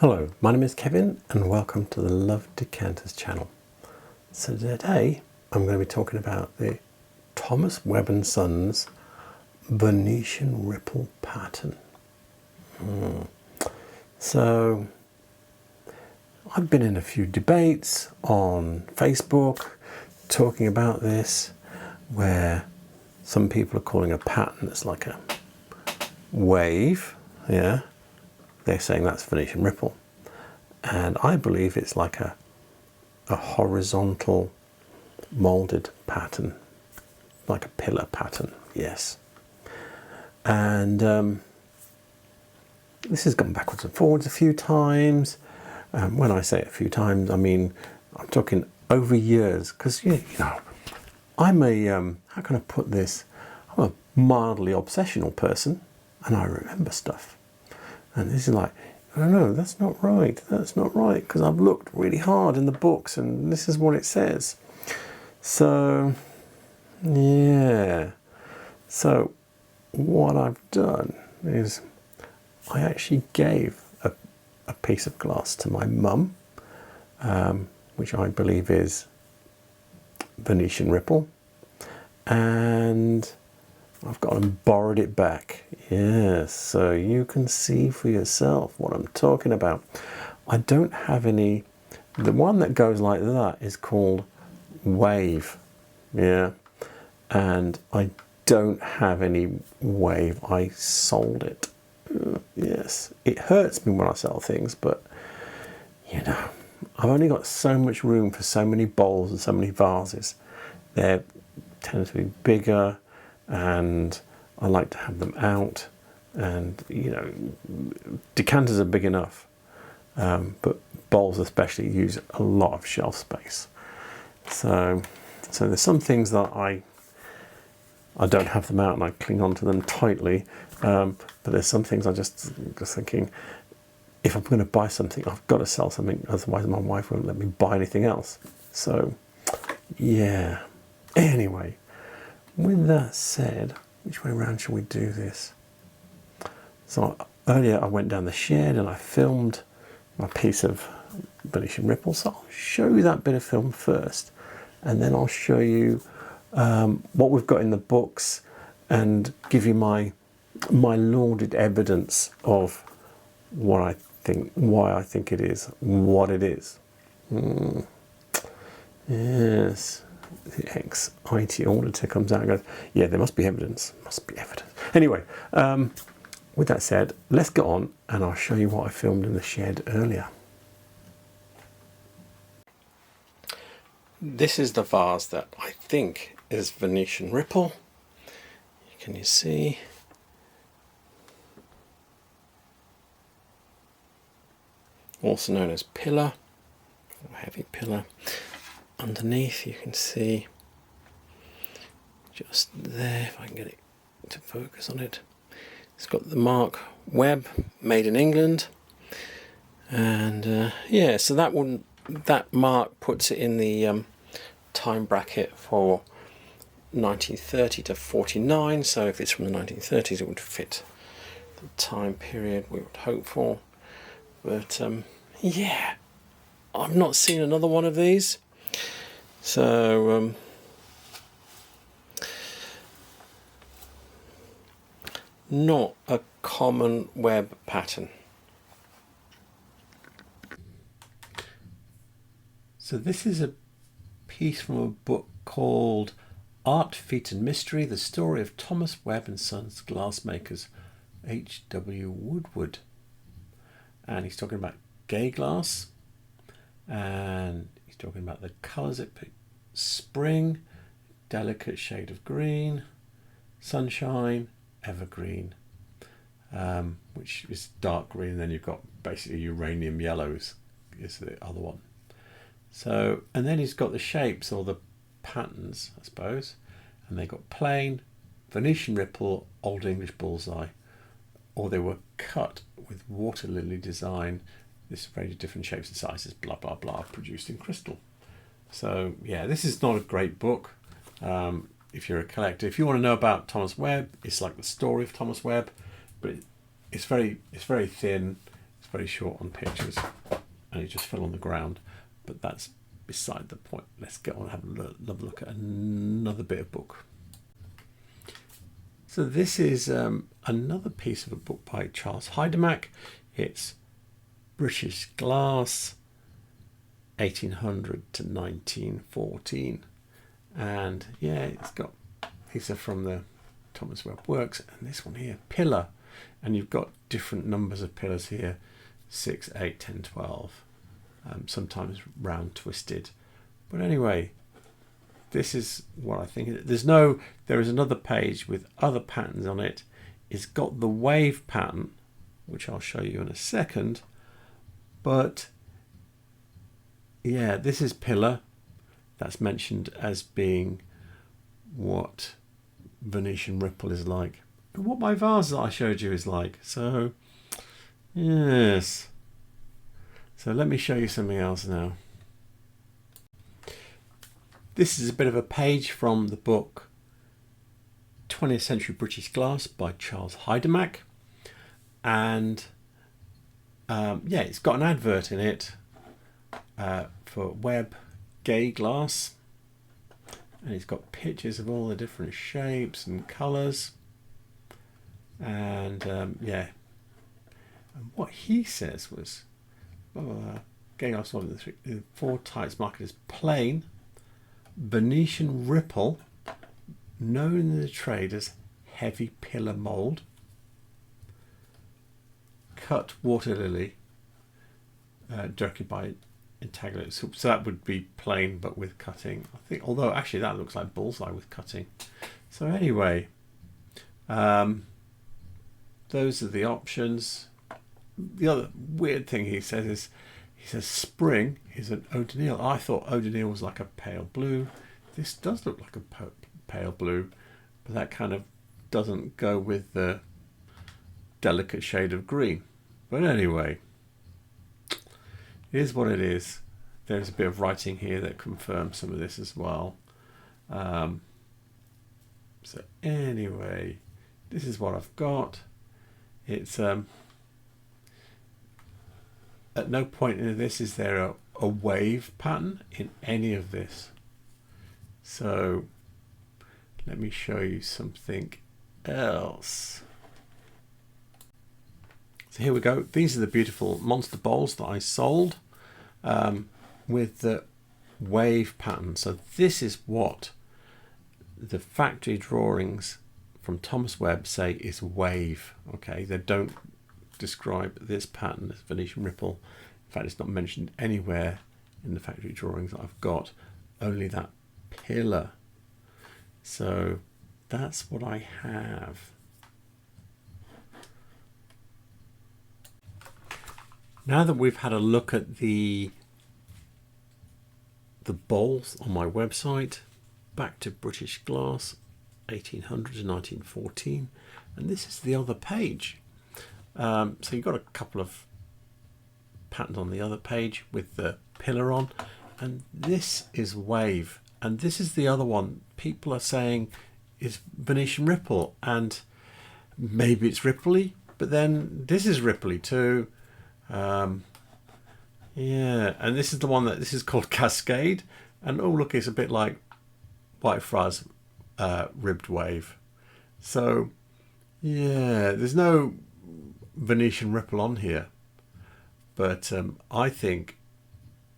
Hello, my name is Kevin and welcome to the Love Decanters channel. So today I'm going to be talking about the Thomas Webb & Sons Venetian ripple pattern. So I've been in a few debates on Facebook talking about this, where some people are calling a pattern that's like a wave, yeah. They're saying that's Venetian ripple. And I believe it's like a horizontal molded pattern, like a pillar pattern, yes. And this has gone backwards and forwards a few times. When I say a few times, I mean, I'm talking over years, because, you know, I'm a, how can I put this? I'm a mildly obsessional person, and I remember stuff. And this is like, oh no, that's not right, because I've looked really hard in the books and this is what it says. So, yeah. So, what I've done is I actually gave a piece of glass to my mum, which I believe is Venetian ripple, and I've gone and borrowed it back. Yes, so you can see for yourself what I'm talking about. I don't have any. The one that goes like that is called Wave, yeah, and I don't have any Wave. I sold it. Yes, it hurts me when I sell things, but you know, I've only got so much room for so many bowls and so many vases. They tend to be bigger, and I like to have them out, and you know, decanters are big enough, but bowls especially use a lot of shelf space. So there's some things that I don't have them out and I cling on to them tightly, but there's some things I just thinking, if I'm going to buy something, I've got to sell something, otherwise my wife won't let me buy anything else. So yeah, anyway, with that said, which way around shall we do this? So earlier I went down the shed and I filmed my piece of Venetian ripple. So I'll show you that bit of film first, and then I'll show you what we've got in the books and give you my lauded evidence of what I think, why I think it is what it is. Yes. The ex-IT auditor comes out and goes, yeah, there must be evidence. Must be evidence. Anyway, with that said, let's get on and I'll show you what I filmed in the shed earlier. This is the vase that I think is Venetian ripple. Can you see? Also known as pillar, a heavy pillar. Underneath you can see just there, if I can get it to focus on it, it's got the mark Webb, made in England, and yeah, so that mark puts it in the time bracket for 1930 to 49. So if it's from the 1930s, it would fit the time period we would hope for. But yeah, I've not seen another one of these. So not a common Webb pattern. So this is a piece from a book called Art, Feet and Mystery, The Story of Thomas Webb & Sons Glassmakers, H.W. Woodward. And he's talking about gay glass, and he's talking about the colours it picked: spring, delicate shade of green, sunshine, evergreen, which is dark green, and then you've got basically uranium yellows is the other one. So, and then he's got the shapes or the patterns, I suppose, and they got plain, Venetian ripple, Old English bullseye, or they were cut with water lily design, this range of different shapes and sizes, blah blah blah, produced in crystal. So yeah, this is not a great book if you're a collector. If you want to know about Thomas Webb, it's like the story of Thomas Webb, but it's very thin. It's very short on pictures, and he just fell on the ground. But that's beside the point. Let's get on and have another look at another bit of book. So this is another piece of a book by Charles Hajdemach. It's British Glass, 1800 to 1914. And yeah, it's got, these are from the Thomas Webb works, and this one here, pillar. And you've got different numbers of pillars here, 6, 8, 10, 12. Sometimes round twisted. But anyway, this is what I think. There is another page with other patterns on it. It's got the wave pattern, which I'll show you in a second. But yeah, this is pillar. That's mentioned as being what Venetian ripple is like. But what my vase that I showed you is like. So, yes. So let me show you something else now. This is a bit of a page from the book 20th Century British Glass by Charles Hajdemach. And yeah, it's got an advert in it for Webb gay glass. And it's got pictures of all the different shapes and colours. And yeah, and what he says was, gay glass, the 4 types marketed as plain, Venetian ripple, known in the trade as heavy pillar mould, cut water lily, directed by Intaglo. So that would be plain but with cutting, I think, although actually that looks like bullseye with cutting. So anyway, those are the options. The other weird thing he says is, he says spring is an eau de Nil. I thought eau de Nil was like a pale blue. This does look like a pale blue, but that kind of doesn't go with the delicate shade of green. But anyway, it is what it is. There's a bit of writing here that confirms some of this as well. So anyway, this is what I've got. It's at no point in this is there a wave pattern in any of this. So let me show you something else. So here we go. These are the beautiful monster bowls that I sold with the wave pattern. So this is what the factory drawings from Thomas Webb say is wave. Okay, they don't describe this pattern as Venetian ripple. In fact, it's not mentioned anywhere in the factory drawings that I've got, only that pillar. So that's what I have. Now that we've had a look at the bowls on my website, back to British Glass, 1800 to 1914, and this is the other page. So you've got a couple of patterns on the other page with the pillar on, and this is wave, and this is the other one people are saying is Venetian ripple, and maybe it's ripply, but then this is ripply too. Yeah, and this is the one this is called Cascade, and oh look, it's a bit like Whitefriars ribbed wave. So yeah, there's no Venetian ripple on here, but I think,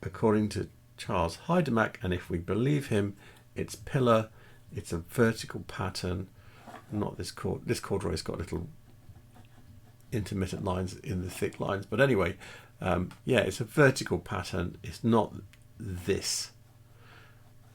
according to Charles Hajdemach, and if we believe him, it's pillar, it's a vertical pattern, not this cord. This corduroy's got little intermittent lines in the thick lines, but anyway, yeah, it's a vertical pattern. It's not this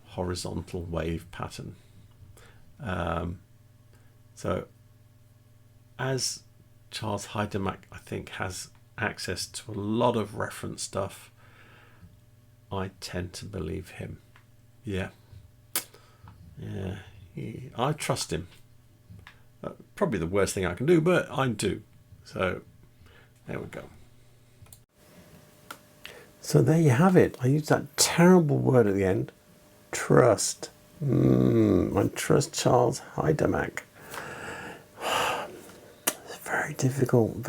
horizontal wave pattern. So as Charles Hajdemach, I think, has access to a lot of reference stuff, I tend to believe him. Yeah, I trust him. Probably the worst thing I can do, but I do. So there we go. So there you have it. I used that terrible word at the end, trust. I trust Charles Hajdemach. It's very difficult,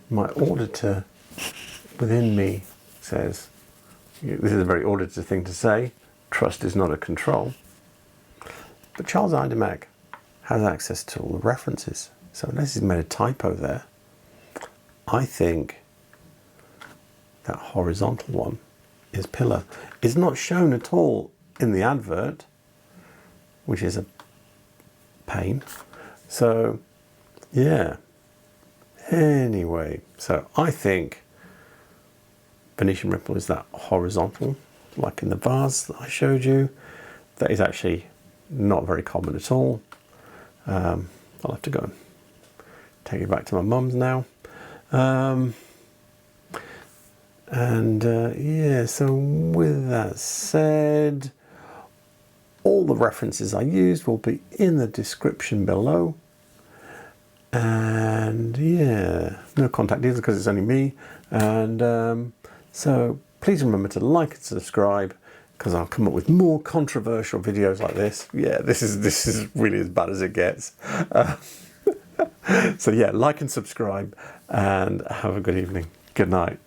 my auditor within me says, this is a very auditor thing to say, trust is not a control. But Charles Hajdemach has access to all the references. So unless he's made a typo there, I think that horizontal one is pillar. It's not shown at all in the advert, which is a pain. So, yeah. Anyway, so I think Venetian ripple is that horizontal, like in the vase that I showed you. That is actually not very common at all. I'll have to go and take it back to my mum's now. Yeah, so with that said, all the references I used will be in the description below. And yeah, no contact details because it's only me. And so please remember to like and subscribe, because I'll come up with more controversial videos like this. Yeah, this is really as bad as it gets. So yeah, like and subscribe, and have a good evening. Good night.